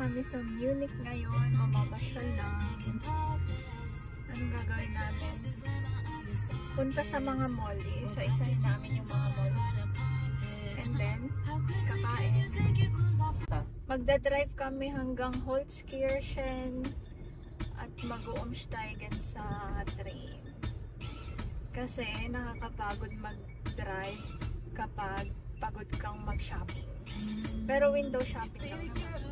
kami sa Munich ngayon. Mamapasyal lang. Anong gagawin namin? Punta sa mga mall. Isa-isahin namin yung mga mall. And then, kakain. Magdadrive kami hanggang Holzkirchen at mag-uumsteigen sa train. Kasi nakakapagod mag-drive kapag pagod kang mag-shopping. Pero window shopping lang naman.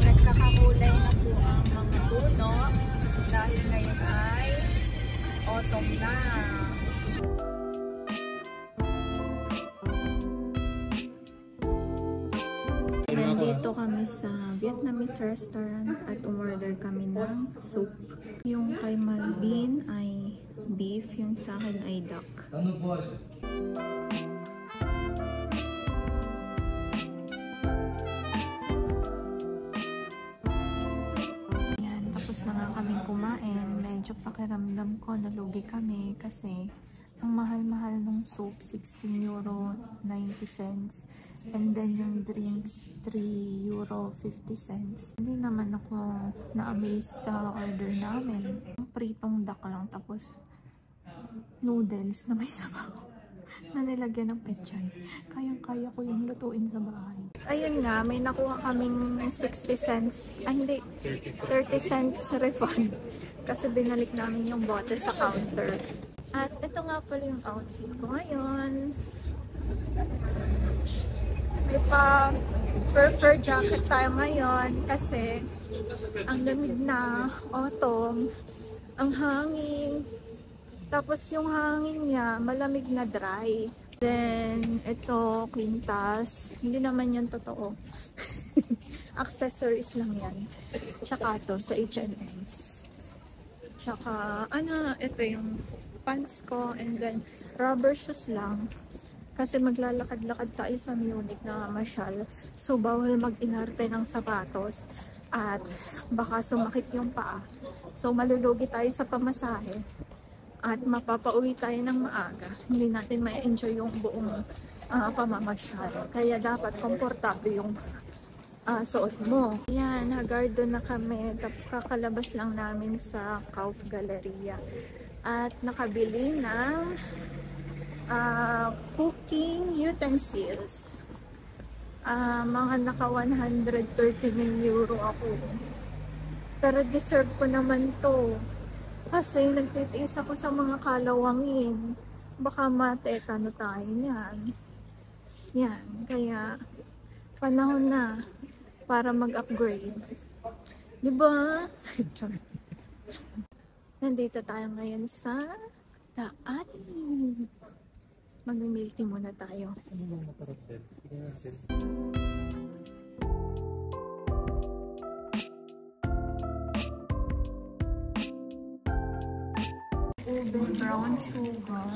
Nagkakakulay na po ang mga puno dahil ngayon ay autumn na. Nandito kami sa Vietnamese restaurant at umorder kami ng soup. Yung kay Malvin ay beef, yung sa akin ay duck. Yan, tapos na nga kaming kumain. Medyo pakiramdam ko nalugi kami kasi ang mahal-mahal ng soup, 16 euro 90 cents. And then yung drinks, 3 euro 50 cents. Hindi naman ako na-amaze sa order namin. Pritong duck lang, tapos noodles na may sabaw na nilagyan ng pechay. Kayang-kaya ko yung lutuin sa bahay. Ayun nga, may nakuha kaming 60 cents. Ay, hindi. 30 cents refund. Kasi binalik namin yung bote sa counter. At ito nga pala yung outfit ko ngayon. May pa fur jacket tayo ngayon kasi ang lamig na, autumn, ang hangin. Tapos yung hangin niya, malamig na dry. Then, ito, quintas. Hindi naman yan totoo. Accessories lang yan. Tsaka to sa H&M. Tsaka, ito yung pants ko. And then, rubber shoes lang. Kasi maglalakad-lakad tayo sa Munich na masyal. So, bawal mag-inarte ng sapatos. At baka sumakit yung paa. So, malulugi tayo sa pamasahe. At mapapauwi tayo ng maaga. Hindi natin ma-enjoy yung buong pamamasyal. Kaya dapat komportable yung suot mo. Yan, hagardo na kami. Kakalabas lang namin sa Kauf Galleria. At nakabili ng cooking utensils. Mga naka 139 euro ako. Pero deserve ko naman to. Kasi nagtitiis ako sa mga kalawangin. Baka matekano tayo yan. Yan. Kaya panahon na para mag-upgrade. Diba? Nandito tayo ngayon sa daan. Mag-milk tea muna tayo. Ube brown sugar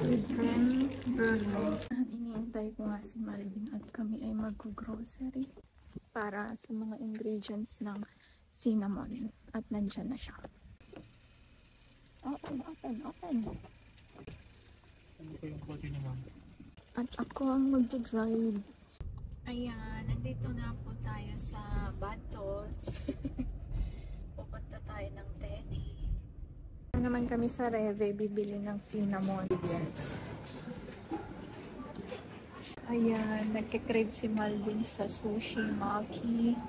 with creme brulee. Iniintay ko nga si Malvin at kami ay mag-grocery para sa mga ingredients ng cinnamon. At nandyan na siya. Open. At ako ang mag-drive. Ayan, nandito na po tayo sa Battles. Pupunta tayo ng Teddy. Naman kami sa Reve, bibili ng cinnamon. Ayan, nagkikrave si Malvin sa sushi maki.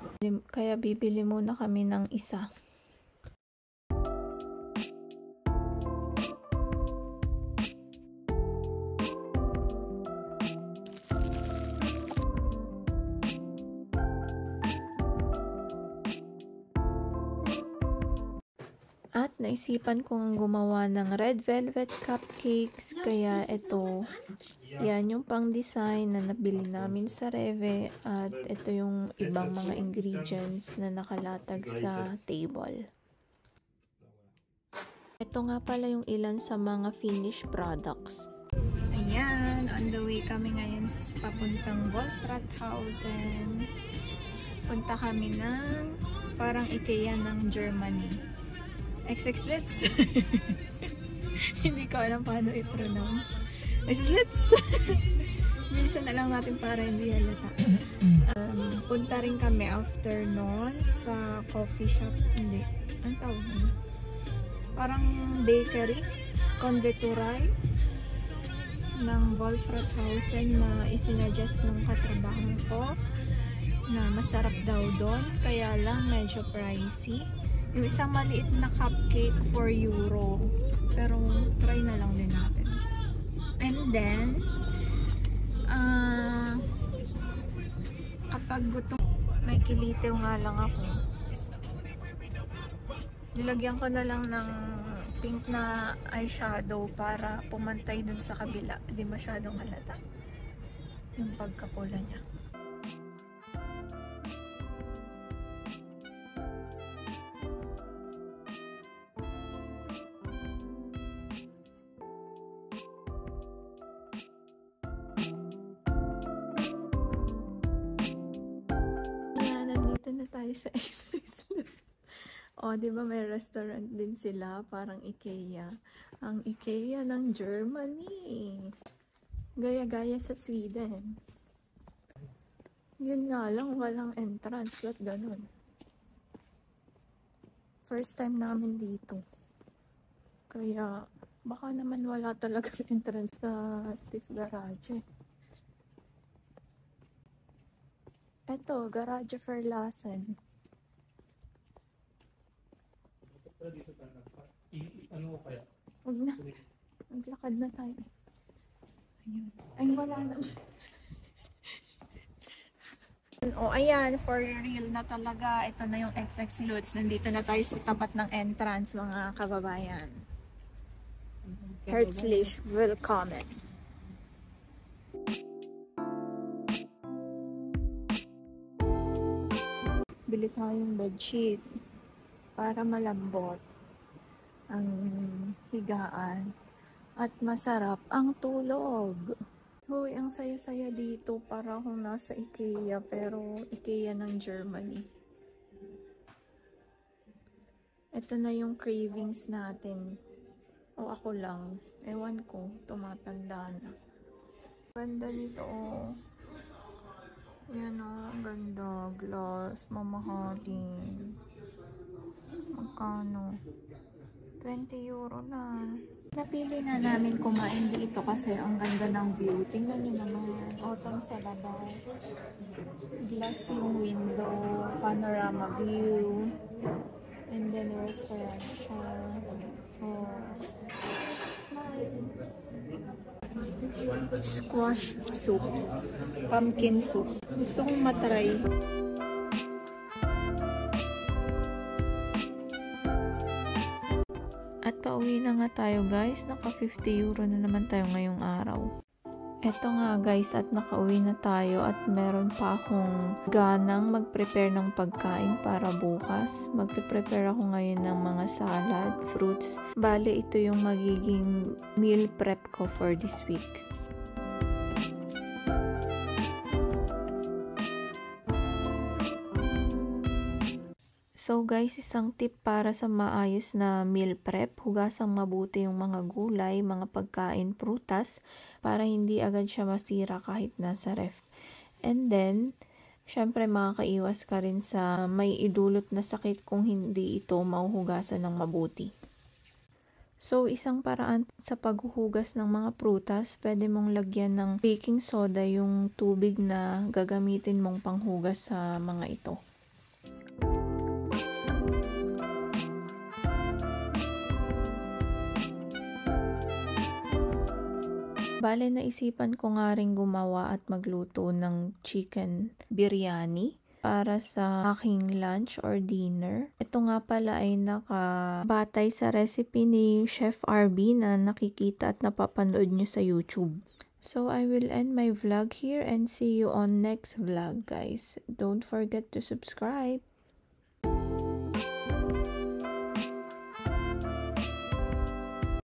Kaya bibili muna kami ng isa. At naisipan kong gumawa ng red velvet cupcakes, kaya ito, yan yung pang design na nabili namin sa Reve, at ito yung ibang mga ingredients na nakalatag sa table. Ito nga pala yung ilan sa mga finished products. Ayan, on the way kami ngayon papuntang Wolfratshausen. Punta kami ng parang IKEA ng Germany. XX Litz. Hindi ko alam paano i-pronounce. Slits! Bilisan na lang natin para hindi halata. Punta rin kami after noon sa coffee shop. Hindi. Ang tawag mo? Parang bakery. Kondituray ng Wolfratshausen na isinadjust ng katrabaho ko na masarap daw doon. Kaya lang medyo pricey. Yung isang maliit na cupcake €4. Pero try na lang din natin. And then kapag gutom, may kilitiw nga lang ako. Nilagyan ko na lang ng pink na eyeshadow para pumantay dun sa kabila. Hindi masyadong halata yung pagkakula niya. Na tayo sa exercise. O, di ba may restaurant din sila, parang IKEA. Ang IKEA ng Germany. Gaya-gaya sa Sweden. Yun nga lang, walang entrance. Ba't ganun? First time namin dito. Kaya, baka naman wala talagang entrance sa TIFF Garage. Eto, Garage Verlassen. Ano kaya? Huwag na. Maglakad na tayo. Ayun. Ay, wala na. O, ayan. For real na talaga. Ito na yung XX Lutz. Nandito na tayo sa tapat ng entrance, mga kababayan. Herzlich willkommen. Bili tayong bedsheet para malambot ang higaan at masarap ang tulog. Hoy, ang saya-saya dito, para akong nasa IKEA, pero IKEA ng Germany. Ito na yung cravings natin. O ako lang, ewan ko, tumatanda na. Ganda dito, oh. Yan o, ang ganda. Glass, mamahalin. Magkano? €20 na. Napili na namin kumain dito kasi ang ganda ng view. Tingnan nyo naman. Autumn sa labas. Glass yung window. Panorama view. And then restaurant siya. Oh. Smile. Squash soup. Pumpkin soup. Gusto kong matry. At pauwi na nga tayo, guys. Naka €50 na naman tayo ngayong araw. Eto nga, guys, at nakauwi na tayo at meron pa akong ganang mag-prepare ng pagkain para bukas. Mag-prepare ako ngayon ng mga salad, fruits. Bale, ito yung magiging meal prep ko for this week. So guys, isang tip para sa maayos na meal prep, hugasang mabuti yung mga gulay, mga pagkain, prutas, para hindi agad siya masira kahit nasa ref. And then, syempre makakaiwas ka rin sa may idulot na sakit kung hindi ito mahuhugasan ng mabuti. So, isang paraan sa paghuhugas ng mga prutas, pwede mong lagyan ng baking soda yung tubig na gagamitin mong panghugas sa mga ito. Bale, naisipan ko nga rin gumawa at magluto ng chicken biryani para sa aking lunch or dinner. Ito nga pala ay nakabatay sa recipe ni Chef RB na nakikita at napapanood nyo sa YouTube. So, I will end my vlog here and see you on next vlog, guys. Don't forget to subscribe.